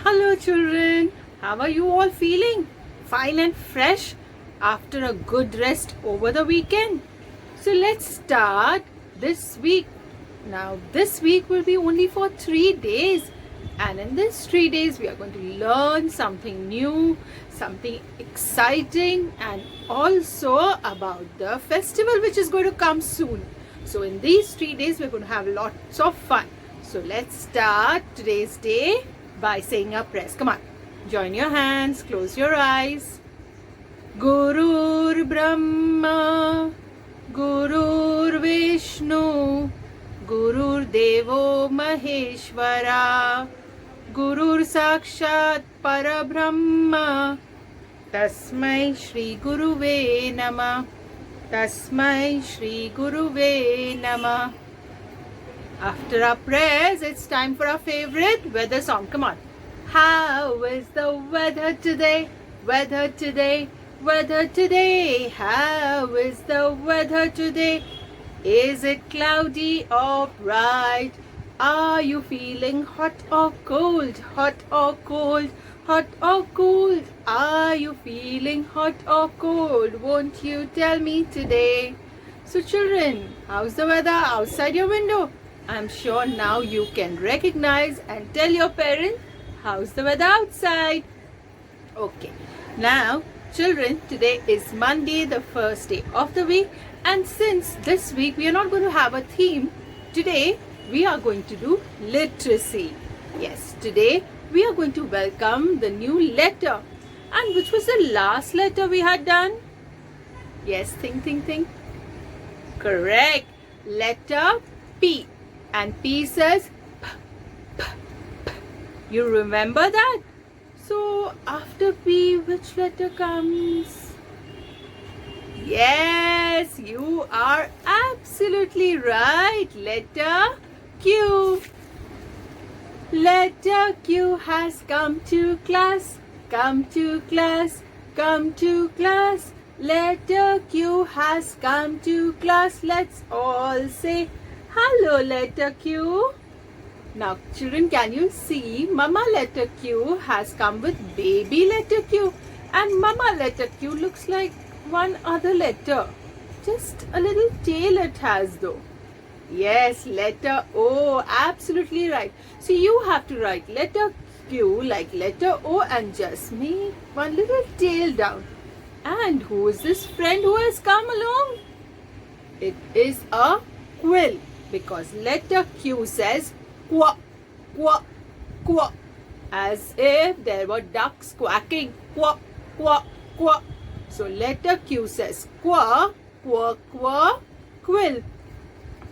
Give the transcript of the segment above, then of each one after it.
Hello children, how are you all feeling? Fine and fresh after a good rest over the weekend? So let's start this week. Now this week will be only for 3 days, and in these 3 days we are going to learn something new, something exciting, and also about the festival which is going to come soon. So in these 3 days we're going to have lots of fun. So let's start today's day by saying our prayers. Come on, join your hands, close your eyes. Gurur Brahma, Gurur Vishnu, Gurur Devo Maheshwara, Gurur Sakshat Parabrahma, Tasmai Shri Guruve Namah, Tasmai Shri Guruve Namah. After our prayers, it's time for our favorite weather song. Come on. How is the weather today? Weather today, weather today. How is the weather today? Is it cloudy or bright? Are you feeling hot or cold? Hot or cold? Hot or cold? Are you feeling hot or cold? Won't you tell me today? So children, how's the weather outside your window? I'm sure now you can recognize and tell your parents how's the weather outside. Okay, now children, today is Monday, the first day of the week, and since this week we are not going to have a theme, today we are going to do literacy. Yes, today we are going to welcome the new letter. And which was the last letter we had done? Yes, think. Correct. Letter P. And P says P, P, P. You remember that? So after P, which letter comes? Yes, you are absolutely right. Letter Q. Letter Q has come to class. Come to class. Come to class. Letter Q has come to class. Let's all say hello, letter Q. Now, children, can you see Mama letter Q has come with baby letter Q, and Mama letter Q looks like one other letter. Just a little tail it has though. Yes, letter O. Absolutely right. So you have to write letter Q like letter O and just make one little tail down. And who is this friend who has come along? It is a quill. Because letter Q says quack, quack, quack, as if there were ducks quacking, quack, quack, quack. So letter Q says quack, quack, quack, quill.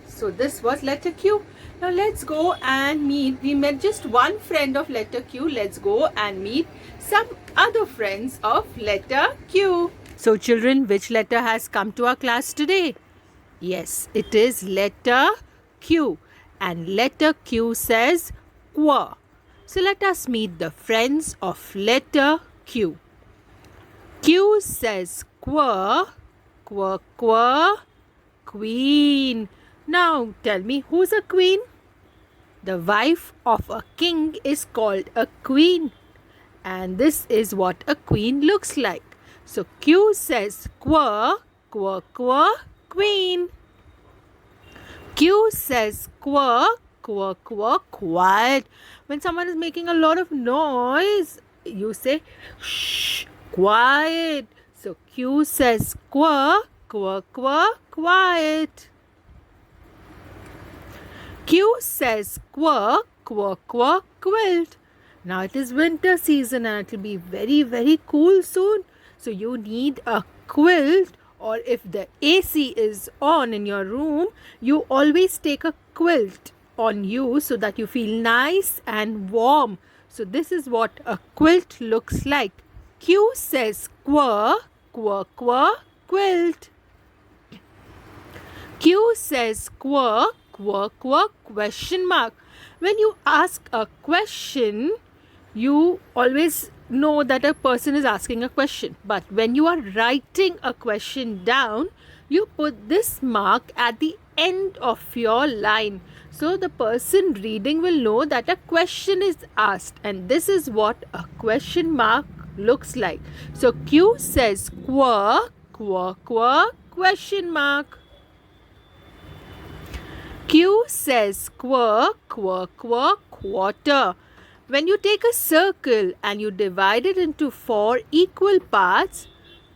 So this was letter Q. Now let's go and meet. We met just one friend of letter Q. Let's go and meet some other friends of letter Q. So children, which letter has come to our class today? Yes, it is letter Q, and letter Q says qua. So let us meet the friends of letter Q. Q says qua, qua, qua, queen. Now tell me, who's a queen? The wife of a king is called a queen, and this is what a queen looks like. So Q says qua, qua, qua, queen. Q says qua, qua, qua, quiet. When someone is making a lot of noise, you say shh, quiet. So Q says qua, qua, qua, quiet. Q says qua, qua, qua, quilt. Now it is winter season and it will be very, very cool soon. So you need a quilt, or if the AC is on in your room, you always take a quilt on you so that you feel nice and warm. So this is what a quilt looks like. Q says qua, qua, qua, quilt. Q says qua, qua, qua, question mark. When you ask a question, you always know that a person is asking a question. But when you are writing a question down, you put this mark at the end of your line. So the person reading will know that a question is asked, and this is what a question mark looks like. So Q says quirk, quirk, quirk, question mark. Q says quirk, quirk, quirk, quarter. When you take a circle and you divide it into 4 equal parts,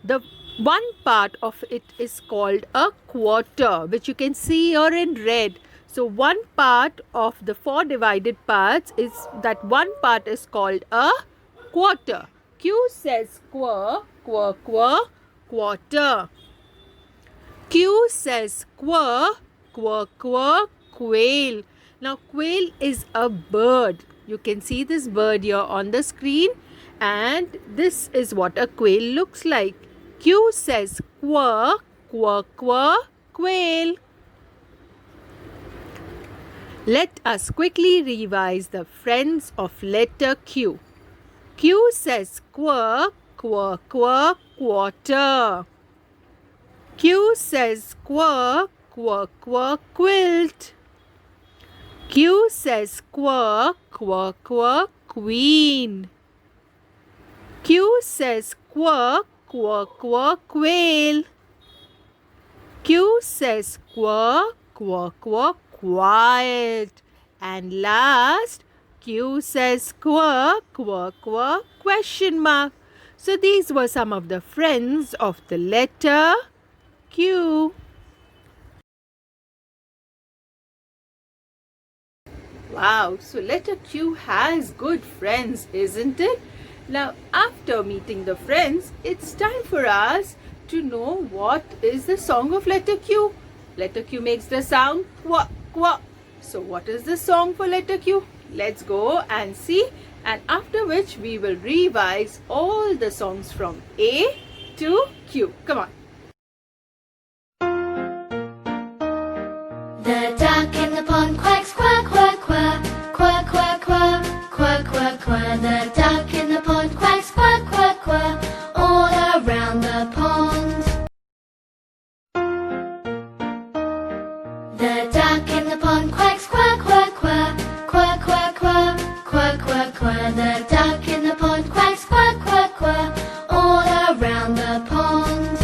the one part of it is called a quarter, which you can see here in red. So one part of the 4 divided parts is that one part is called a quarter. Q says quirk, quirk, quirk, quarter. Q says quirk, quirk, quirk, quail. Now quail is a bird. You can see this bird here on the screen, and this is what a quail looks like. Q says quirk, quirk, quirk, quail. Let us quickly revise the friends of letter Q. Q says quirk, quirk, quirk, quarter. Q says quirk, quirk, quirk, quilt. Q says quirk, quirk, quirk, queen. Q says quirk, quirk, quirk, quail. Q says quirk, quirk, quirk, quiet. And last, Q says quirk, quirk, quirk, question mark. So these were some of the friends of the letter Q. Wow, so letter Q has good friends, isn't it? Now, after meeting the friends, it's time for us to know what is the song of letter Q. Letter Q makes the sound qua, qua. So, what is the song for letter Q? Let's go and see, and after which we will revise all the songs from A to Q. Come on. The duck in the pond quacks, quack, quack, quack, quack, quack, quack, quack, quack, quack. The duck in the pond quacks, quack, quack, quack, all around the pond. The duck in the pond quacks, quack, quack, quack, quack, quack, quack, quack, quack, quack. The duck in the pond quacks, quack, quack, quack, all around the pond.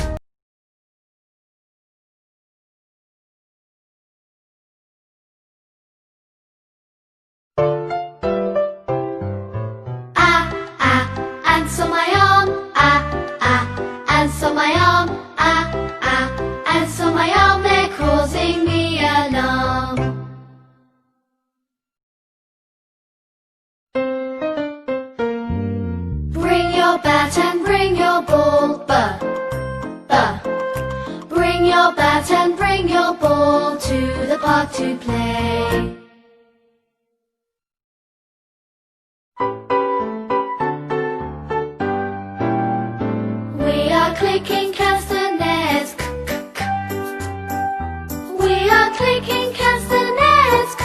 Ants on my arm, ants on my arm, ants on my arm, they're causing me alarm. Bring your bat and bring your ball, bring your bat and bring your ball to the park to play. We are clicking castanets. We are clicking castanets.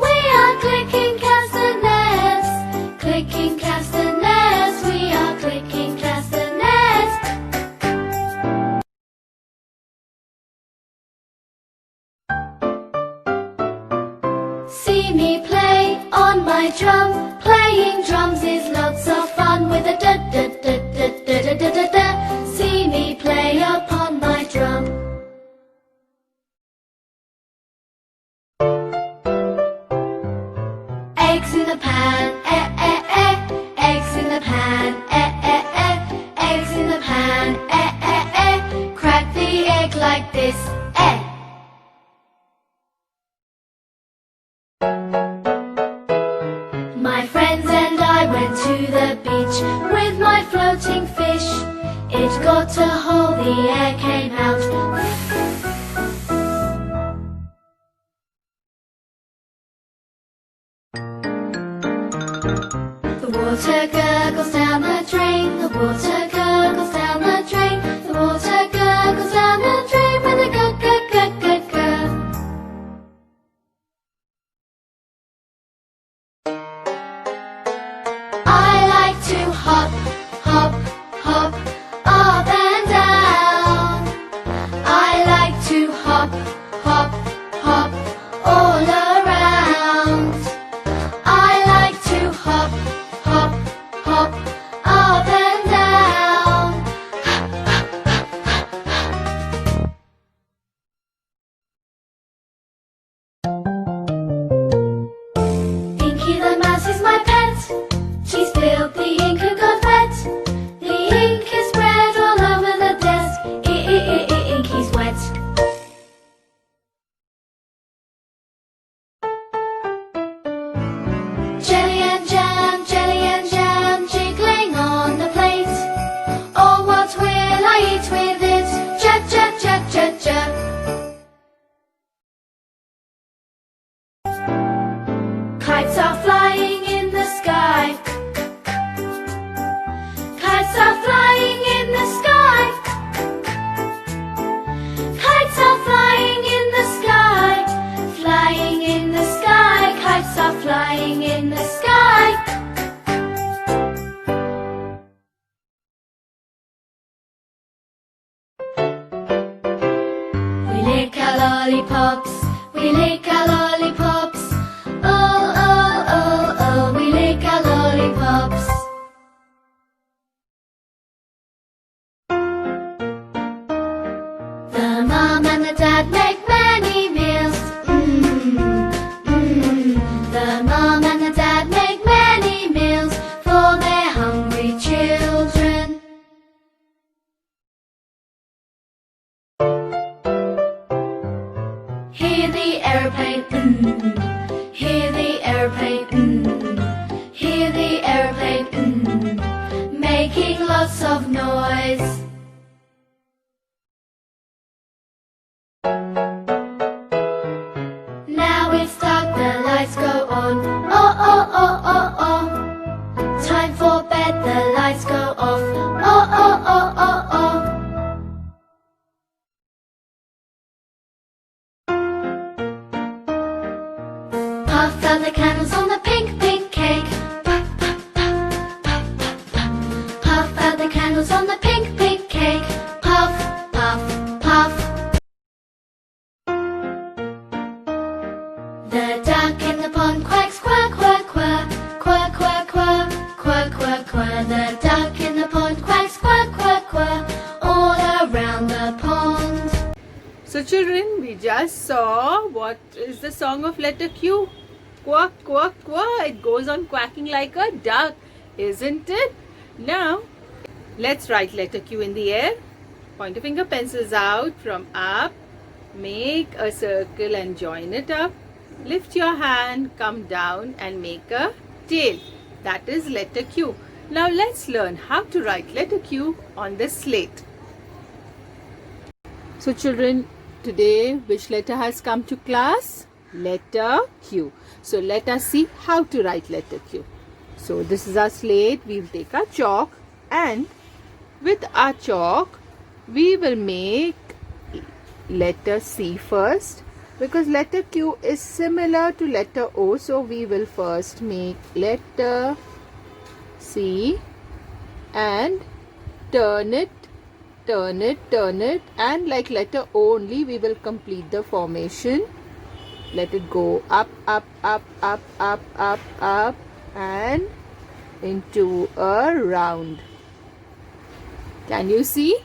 We are clicking castanets. Clicking castanets. We are clicking castanets. See me play on my drum. Playing drums is lots of fun with a da da da da da da da da da. See me play upon my drum. Eggs in the pan, eh eh eh. Eggs in the pan, eh eh eh. Eggs in the pan, eh eh eh. Crack the egg like this, eh. My friends and I went to the beach with my floating fish. It got a hole, the air came out. The water gurgles down the drain. The water gurgles down the drain. The water gurgles down the drain with a gurg, gurg, gurg, gurg, gurg. I like to hop, hop, hop, up and down. Filthy ink got wet. The ink is spread all over the desk. Inky's wet. Jelly and jam, jiggling on the plate. Oh, what will I eat with it? Jab, jab, jab, jab, jab. Kites are flying in the sky. Kites are flying in the sky. Kites are flying in the sky. Flying in the sky. Kites are flying in the sky. We lick our lollipops. We lick our lollipops. Oh, oh, oh, oh, we lick our lollipops. The mom and the dad make many meals. The mom and the dad make many meals for their hungry children. Hear the airplane, hear the airplane, hear the airplane, making lots of noise. Now it's dark, the lights go on. Oh, oh, oh, oh, oh. Time for bed, the lights go off. Oh, oh, oh, oh, oh. Puff out the candles on the pink, pink cake. Puff, puff, puff, puff, puff, puff. Puff out the candles on the pink, pink cake. Puff, puff, puff. The duck in the pond quacks, quack, quack, quack. Quack, quack, quack, quack, quack, quack. The duck in the pond quacks, quack, quack, quack. All around the pond. So children, we just saw what is the song of letter Q. Quack, quack, quack. It goes on quacking like a duck, isn't it? Now, let's write letter Q in the air. Point your finger pencils out from up. Make a circle and join it up. Lift your hand, come down and make a tail. That is letter Q. Now let's learn how to write letter Q on the slate. So children, today which letter has come to class? Letter Q. So let us see how to write letter Q. So this is our slate. We will take our chalk and with our chalk we will make letter C first, because letter Q is similar to letter O. So we will first make letter C and turn it, turn it, turn it, and like letter O only we will complete the formation. Let it go up, up, up, up, up, up, up and into a round. Can you see?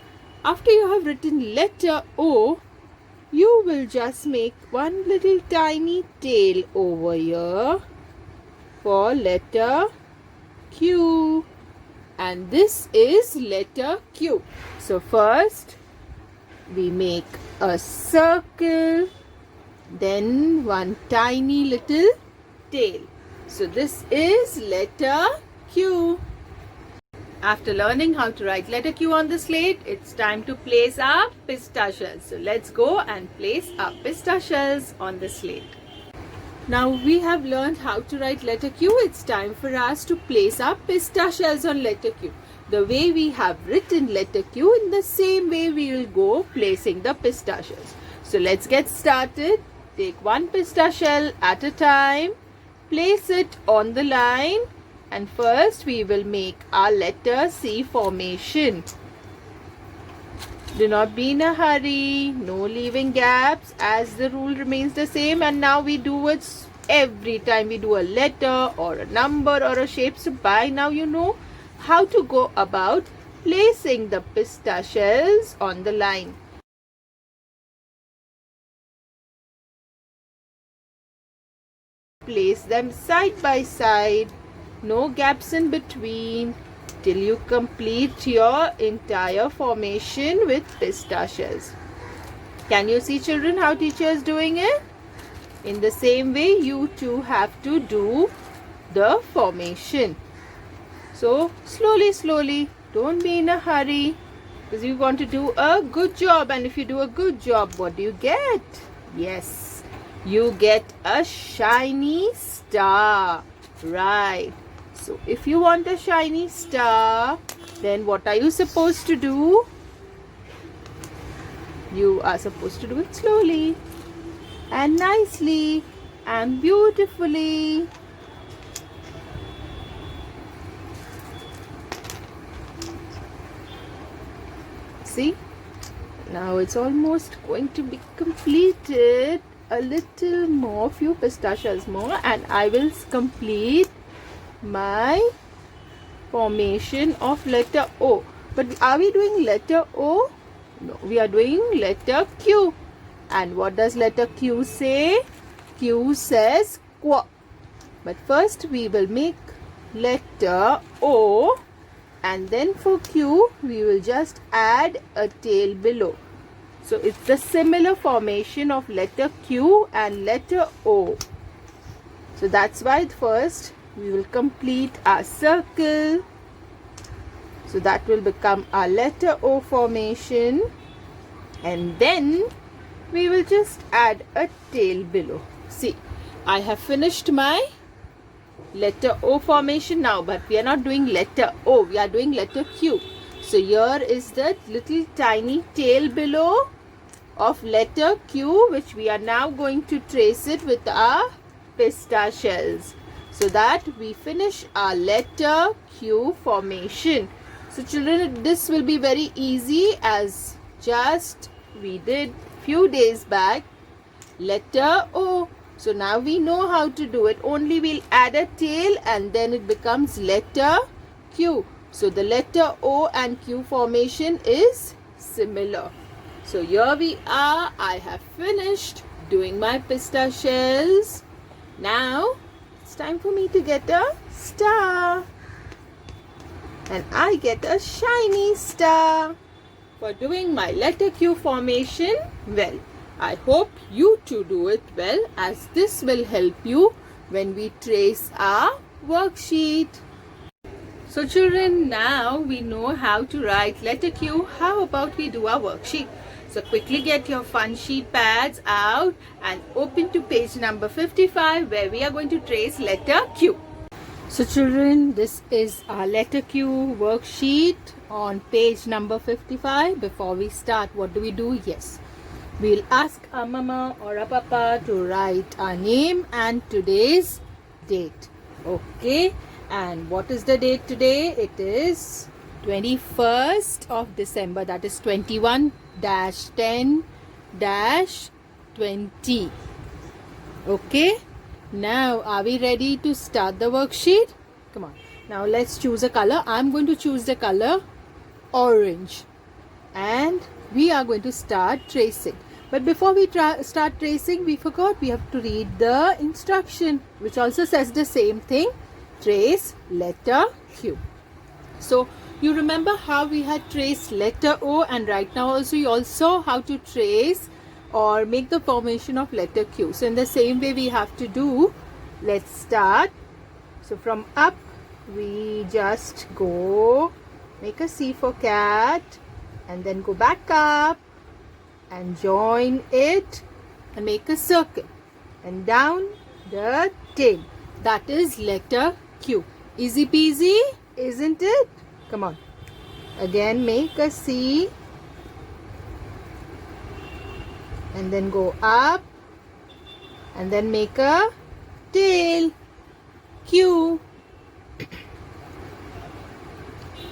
After you have written letter O, you will just make one little tiny tail over here for letter Q. And this is letter Q. So first we make a circle, then one tiny little tail. So this is letter Q. After learning how to write letter Q on the slate, it's time to place our pistachios. So let's go and place our pistachios on the slate. Now we have learned how to write letter Q. It's time for us to place our pistachios on letter Q. The way we have written letter Q, in the same way we will go placing the pistachios. So let's get started. Take one pistachio at a time. Place it on the line. And first we will make our letter C formation. Do not be in a hurry. No leaving gaps, as the rule remains the same. And now we do it every time we do a letter or a number or a shape. So by now you know how to go about placing the pistachios on the line. Place them side by side. No gaps in between till you complete your entire formation with pistachios. Can you see, children, how teacher is doing it? In the same way, you too have to do the formation. So slowly, don't be in a hurry, because you want to do a good job. And if you do a good job, what do you get? Yes, you get a shiny star. Right. So if you want a shiny star, then what are you supposed to do? You are supposed to do it slowly and nicely and beautifully. See, now it's almost going to be completed. A little more, few pistachios more, and I will complete my formation of letter O. But are we doing letter O? No, we are doing letter Q. And what does letter Q say? Q says qu. But first we will make letter O, and then for Q we will just add a tail below. So it's the similar formation of letter Q and letter O. So that's why first we will complete our circle. So that will become our letter O formation, and then we will just add a tail below. See, I have finished my letter O formation now, but we are not doing letter O, we are doing letter Q. So here is the little tiny tail below of letter Q, which we are now going to trace it with our pistachios, so that we finish our letter Q formation. So children, this will be very easy, as just we did few days back letter O. So now we know how to do it. Only we'll add a tail and then it becomes letter Q. So the letter O and Q formation is similar. So here we are. I have finished doing my pistachios. Now it's time for me to get a star. And I get a shiny star for doing my letter Q formation well. I hope you too do it well, as this will help you when we trace our worksheet. So children, now we know how to write letter Q. How about we do our worksheet? So quickly get your fun sheet pads out and open to page number 55, where we are going to trace letter Q. So children, this is our letter Q worksheet on page number 55. Before we start, what do? Yes, we'll ask our mama or our papa to write our name and today's date. Okay, and what is the date today? It is 21st of December, that is 21-10-20. Okay, now are we ready to start the worksheet? Come on, now let's choose a color. I'm going to choose the color orange, and we are going to start tracing. But before we start tracing, we forgot we have to read the instruction, which also says the same thing. Trace letter Q. So you remember how we had traced letter O, and right now also you all saw how to trace or make the formation of letter Q. So in the same way we have to do. Let's start. So from up we just go, make a C for cat, and then go back up and join it and make a circle, and down the tail. That is letter Q. Easy peasy, isn't it? Come on. Again, make a C and then go up and then make a tail. Q.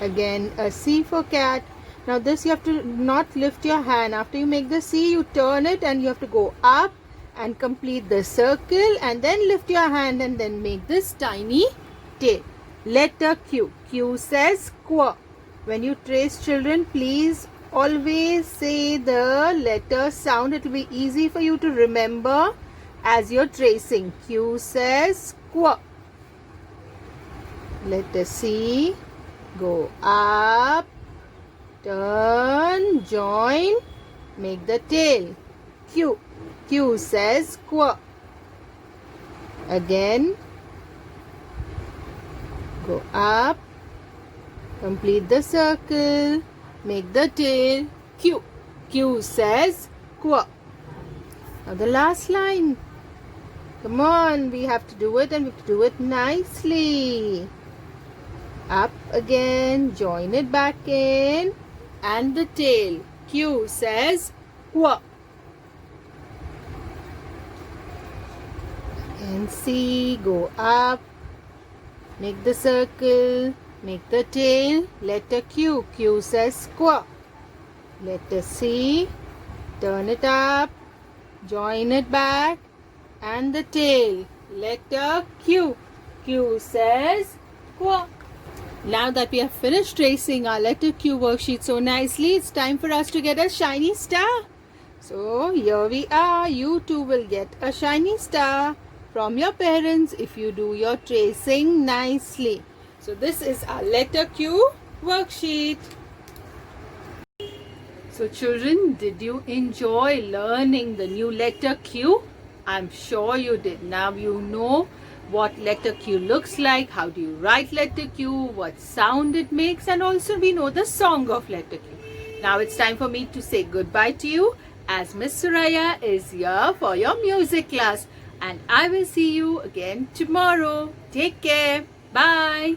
Again, a C for cat. Now this you have to not lift your hand. After you make the C, you turn it and you have to go up and complete the circle, and then lift your hand and then make this tiny tail. Letter Q. Q says quo. When you trace, children, please always say the letter sound. It will be easy for you to remember as you're tracing. Q says quo. Letter C. Go up, turn, join, make the tail. Q. Q says quack. Again. Go up, complete the circle, make the tail. Q. Q says quack. Now the last line. Come on, we have to do it and we have to do it nicely. Up again, join it back in, and the tail. Q says quack. And C, go up, make the circle, make the tail. Letter Q. Q says quack. Letter C, turn it up, join it back, and the tail. Letter Q. Q says quack. Now that we have finished tracing our letter Q worksheet so nicely, it's time for us to get a shiny star. So here we are. You too will get a shiny star from your parents if you do your tracing nicely. So this is our letter Q worksheet. So children, did you enjoy learning the new letter Q? I'm sure you did. Now you know what letter Q looks like, how do you write letter Q, what sound it makes, and also we know the song of letter Q. Now it's time for me to say goodbye to you as Miss Suraya is here for your music class, and I will see you again tomorrow. Take care. Bye.